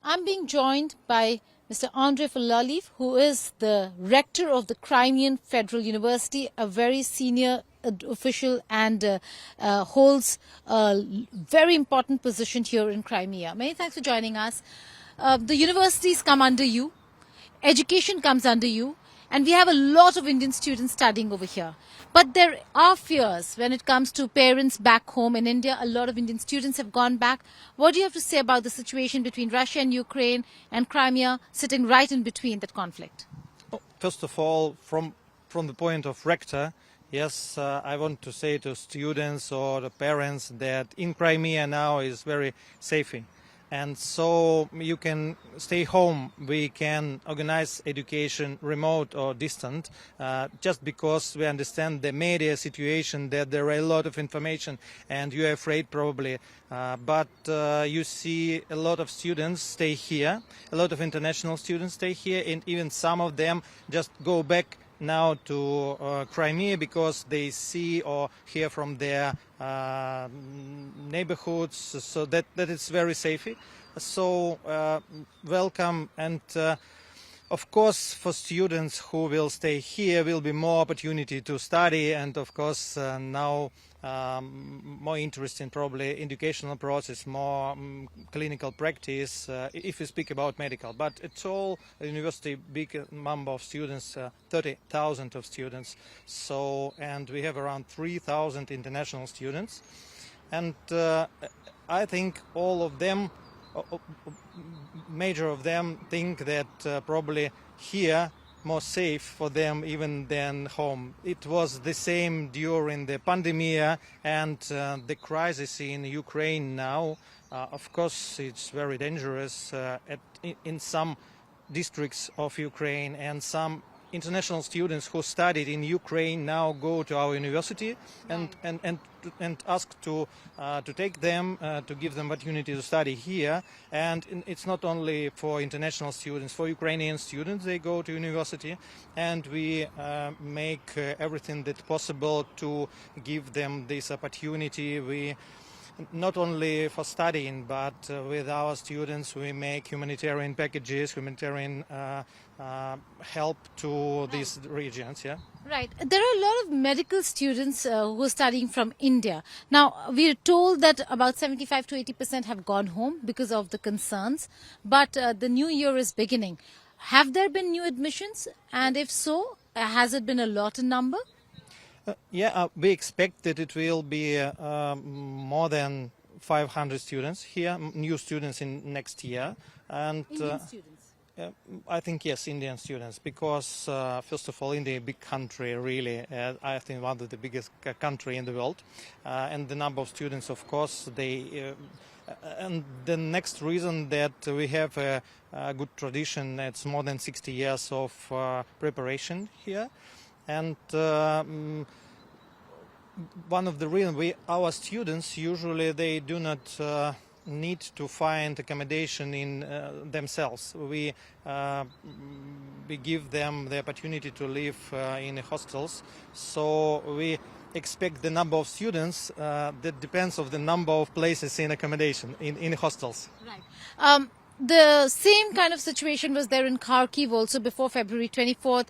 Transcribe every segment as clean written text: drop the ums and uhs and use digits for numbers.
I'm being joined by Mr. Andrey Falaliv, who is the Rector of the Crimean Federal University, a very senior official and holds a very important position here in Crimea. Many thanks for joining us. The universities come under you, education comes under you, and we have a lot of Indian students studying over here. But there are fears when it comes to parents back home in India. A lot of Indian students have gone back. What do you have to say about the situation between Russia and Ukraine and Crimea sitting right in between that conflict? First of all, from the point of rector, yes, I want to say to students or the parents that in Crimea now is very safe. And so you can stay home. We can organize education remote or distant, just because we understand the media situation, that there are a lot of information and you're afraid probably. But you see a lot of students stay here, a lot of international students stay here, and even some of them just go back now to Crimea because they see or hear from their neighborhoods, so that it's very safe. So welcome, and of course for students who will stay here will be more opportunity to study, and of course now more interest in probably educational process, more clinical practice, if we speak about medical. But it's all a university, big number of students, 30,000 of students. So, and we have around 3,000 international students. And I think all of them, major of them, think that probably here more safe for them even than home. It was the same during the pandemic and the crisis in Ukraine now. Of course, it's very dangerous in some districts of Ukraine, and some international students who studied in Ukraine now go to our university and ask to take them, to give them opportunity to study here. And it's not only for international students, for Ukrainian students, they go to university, and we make everything that's possible to give them this opportunity. We not only for studying, but with our students we make humanitarian packages, humanitarian help to these regions. Yeah. Right. There are a lot of medical students who are studying from India. Now, we are told that about 75 to 80% have gone home because of the concerns, but the new year is beginning. Have there been new admissions? And if so, has it been a lot in number? We expect that it will be more than 500 students here, new students in next year. And Indian students? I think yes, Indian students, because first of all, India is a big country, really. I think one of the biggest country in the world, and the number of students, of course, and the next reason that we have a good tradition. It's more than 60 years of preparation here, and one of the reasons our students usually they do not need to find accommodation in themselves. We give them the opportunity to live in hostels. So we expect the number of students that depends on the number of places in accommodation in hostels. Right. The same kind of situation was there in Kharkiv also before February 24th.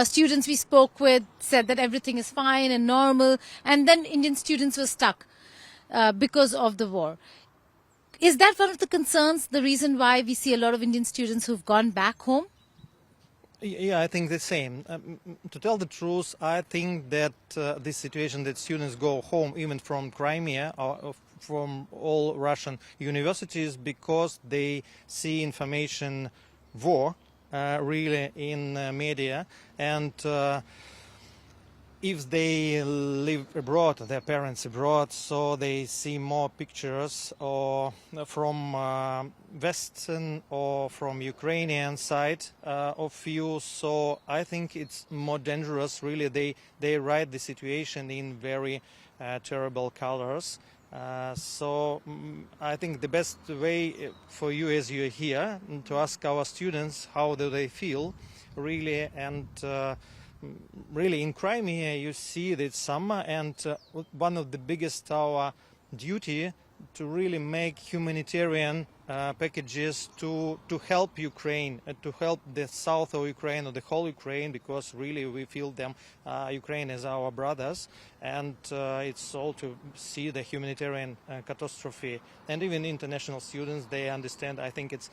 Students we spoke with said that everything is fine and normal, and then Indian students were stuck because of the war. Is that one of the concerns, the reason why we see a lot of Indian students who've gone back home? Yeah, I think the same. To tell the truth, I think that this situation that students go home even from Crimea or from all Russian universities because they see information war really in media, and if they live abroad, their parents abroad, so they see more pictures or from Western or from Ukrainian side of view. So I think it's more dangerous. Really, they write the situation in very terrible colors. So I think the best way for you as you're here to ask our students how do they feel, really, and really in Crimea you see that summer, and one of the biggest our duty to really make humanitarian packages to help Ukraine, to help the south of Ukraine or the whole Ukraine, because really we feel them, Ukraine as our brothers, and it's all to see the humanitarian catastrophe. And even international students, they understand. I think it's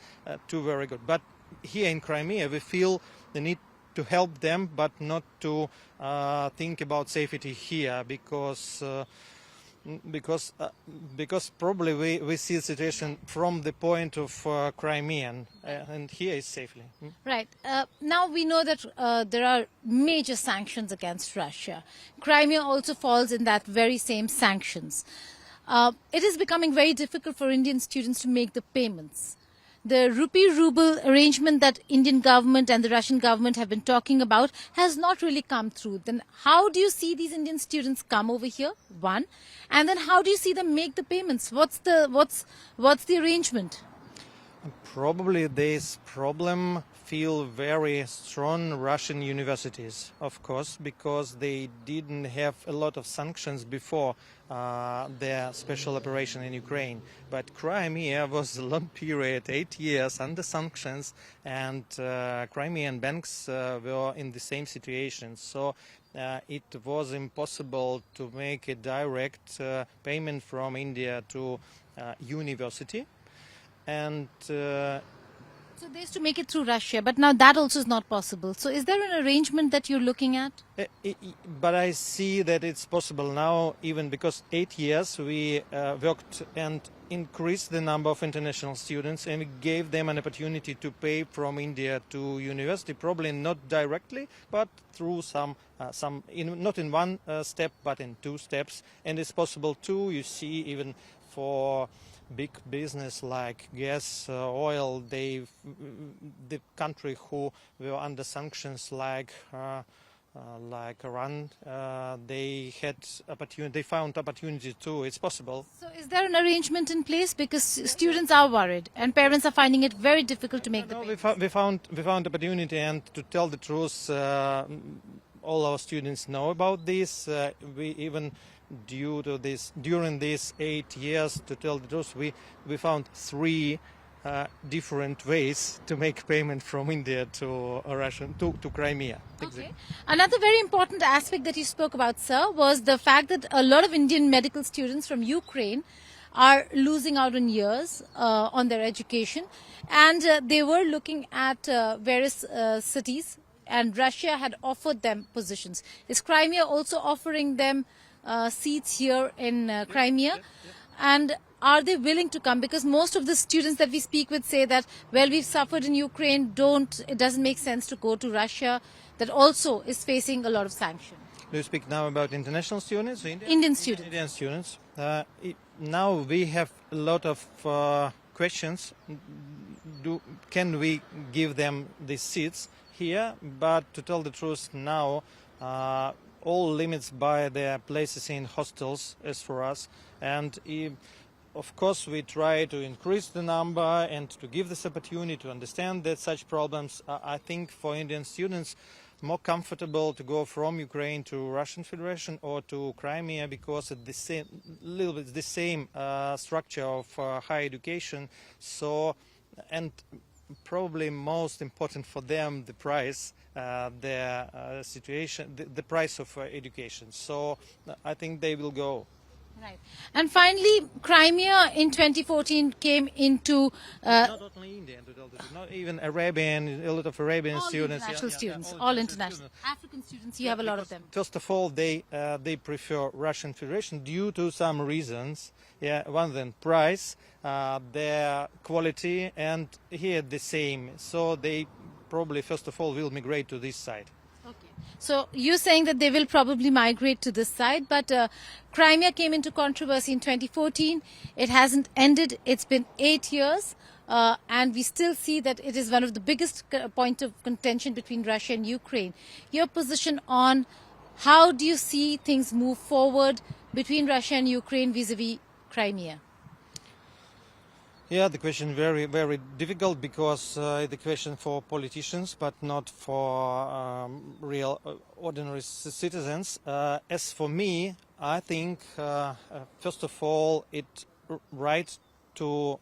too very good. But here in Crimea, we feel the need to help them, but not to think about safety here, because probably we see the situation from the point of Crimean, and here is safely. Right. Now we know that there are major sanctions against Russia. Crimea also falls in that very same sanctions. It is becoming very difficult for Indian students to make the payments. The rupee-ruble arrangement that Indian government and the Russian government have been talking about has not really come through. Then how do you see these Indian students come over here? One. And then how do you see them make the payments? What's the arrangement? Probably this problem feel very strong Russian universities, of course, because they didn't have a lot of sanctions before their special operation in Ukraine. But Crimea was a long period, 8 years under sanctions, and Crimean banks were in the same situation. So it was impossible to make a direct payment from India to university. And so they used to make it through Russia, but now that also is not possible. So is there an arrangement that you're looking at? But I see that it's possible now, even because 8 years we worked and increased the number of international students, and we gave them an opportunity to pay from India to university, probably not directly, but through not in one step, but in 2 steps. And it's possible too, you see, even for big business like gas, oil, the country who were under sanctions like Iran, they found opportunity too. It's possible. So is there an arrangement in place? Because students are worried and parents are finding it very difficult to make the payments. We found opportunity, and to tell the truth, all our students know about this. We even during these 8 years, to tell the truth, we found 3 different ways to make payment from India to Russia to Crimea. Okay. Another very important aspect that you spoke about, sir, was the fact that a lot of Indian medical students from Ukraine are losing out on years on their education, and they were looking at various cities, and Russia had offered them positions. Is Crimea also offering them seats here in Crimea? And are they willing to come? Because most of the students that we speak with say that, well, we've suffered in Ukraine, it doesn't make sense to go to Russia, that also is facing a lot of sanctions. Do you speak now about international students? Indian students. Indian students. Now we have a lot of questions. Can we give them these seats here? But to tell the truth now, all limits by their places in hostels as for us, and of course we try to increase the number and to give this opportunity to understand that such problems. I think for Indian students more comfortable to go from Ukraine to Russian Federation or to Crimea, because it's the same structure of higher education. So, and probably most important for them, the price, their situation, the price of education. So I think they will go. Right. And finally, Crimea in 2014 came into... not only Indian, not even Arabian, a lot of Arabian students. International students, all international. African students, you have a lot of them. First of all, they prefer Russian Federation due to some reasons. One then price, their quality, and here the same. So they probably first of all will migrate to this side. Okay. So you're saying that they will probably migrate to this side, but Crimea came into controversy in 2014. It hasn't ended. It's been 8 years, and we still see that it is one of the biggest point of contention between Russia and Ukraine. Your position on how do you see things move forward between Russia and Ukraine vis-a-vis Crimea? Yeah, the question very, very difficult, because the question for politicians, but not for real ordinary citizens. As for me, I think first of all, it's right to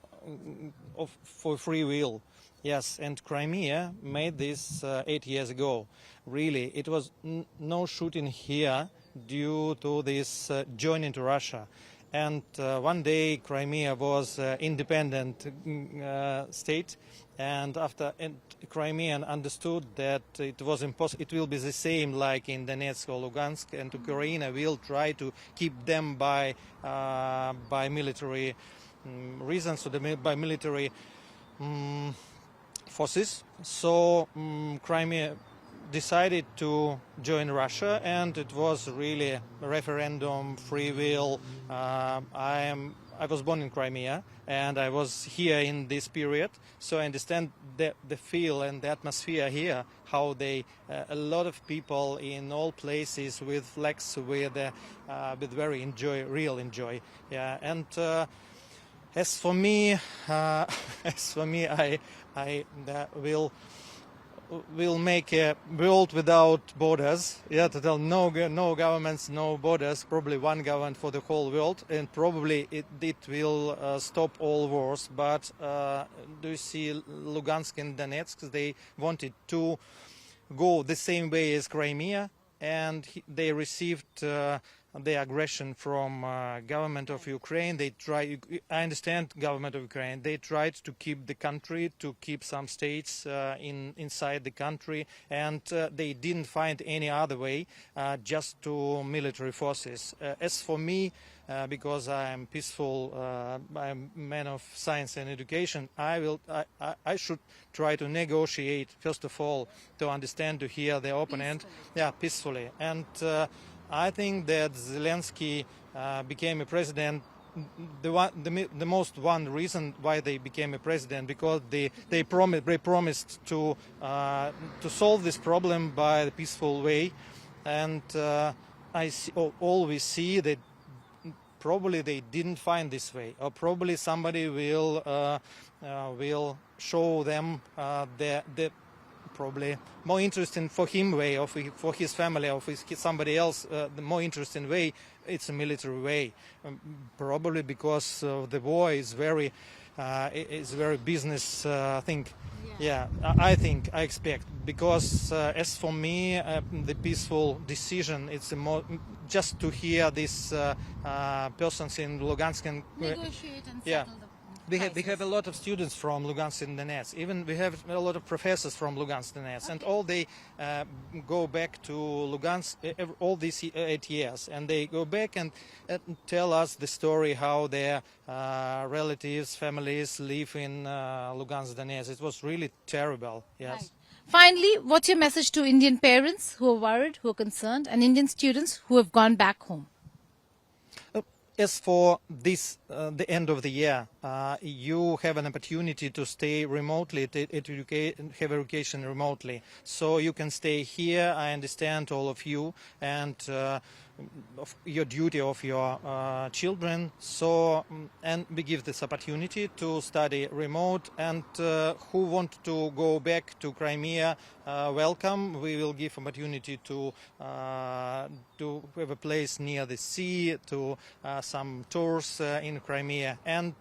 for free will. Yes, and Crimea made this 8 years ago. Really, it was no shooting here due to this joining to Russia. And one day Crimea was independent state, and after Crimean understood that it was impossible, it will be the same like in Donetsk or Lugansk, and Ukraine will try to keep them by military reasons, or by military forces. So Crimea decided to join Russia, and it was really a referendum, free will. I was born in Crimea, and I was here in this period, so I understand the feel and the atmosphere here. How they, a lot of people in all places with flags, with very real enjoy. Yeah, and as for me, I will make a world without borders. Yeah, to tell no governments, no borders. Probably one government for the whole world, and probably it will stop all wars. But do you see Lugansk and Donetsk? They wanted to go the same way as Crimea, and they received the aggression from government of Ukraine. I understand government of Ukraine. They tried to keep the country, to keep some states inside the country, and they didn't find any other way, just to military forces. As for me, because I am peaceful, I'm a man of science and education, I should try to negotiate, first of all, to understand, to hear the opponent, peacefully. And I think that Zelensky became a president. The most one reason why they became a president, because they promised to solve this problem by the peaceful way, and I always see that probably they didn't find this way, or probably somebody will show them the probably more interesting for him way, or for his family, or for somebody else, the more interesting way, it's a military way. Probably because the war is very business thing. Yeah, I expect, because as for me, the peaceful decision, it's just to hear these persons in Lugansk and negotiate and settle the We have a lot of students from Lugansk and Donetsk. Even we have a lot of professors from Lugansk and Donetsk, and all they go back to Lugansk all these 8 years, and they go back and tell us the story how their relatives, families live in Lugansk, Donetsk. It was really terrible. Yes. Right. Finally, what's your message to Indian parents who are worried, who are concerned, and Indian students who have gone back home? As for this, the end of the year, you have an opportunity to stay remotely, have education remotely. So you can stay here. I understand all of you, and of your duty of your children. So, and we give this opportunity to study remote, and who want to go back to Crimea, welcome. We will give opportunity to have a place near the sea, to some tours in Crimea, and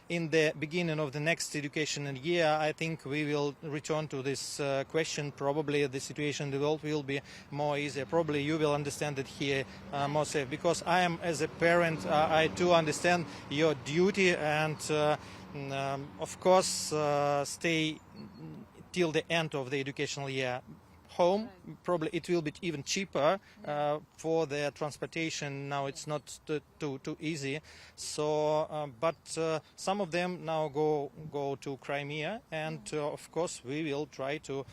in the beginning of the next educational year, I think we will return to this question. Probably the situation in the world will be more easier. Probably you will understand it here more safe, because I am, as a parent, I do understand your duty, and of course stay till the end of the educational year home. Probably it will be even cheaper for the transportation. Now it's not too easy. So, but some of them now go to Crimea, and of course we will try to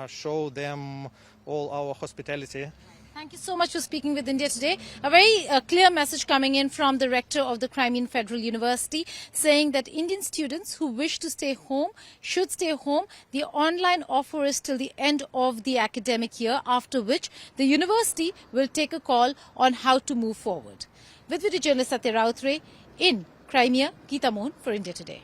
show them all our hospitality. Thank you so much for speaking with India today. A very clear message coming in from the Rector of the Crimean Federal University, saying that Indian students who wish to stay home should stay home. The online offer is till the end of the academic year, after which the university will take a call on how to move forward. With video journalist Satya Rautre in Crimea, Geeta Mohan for India Today.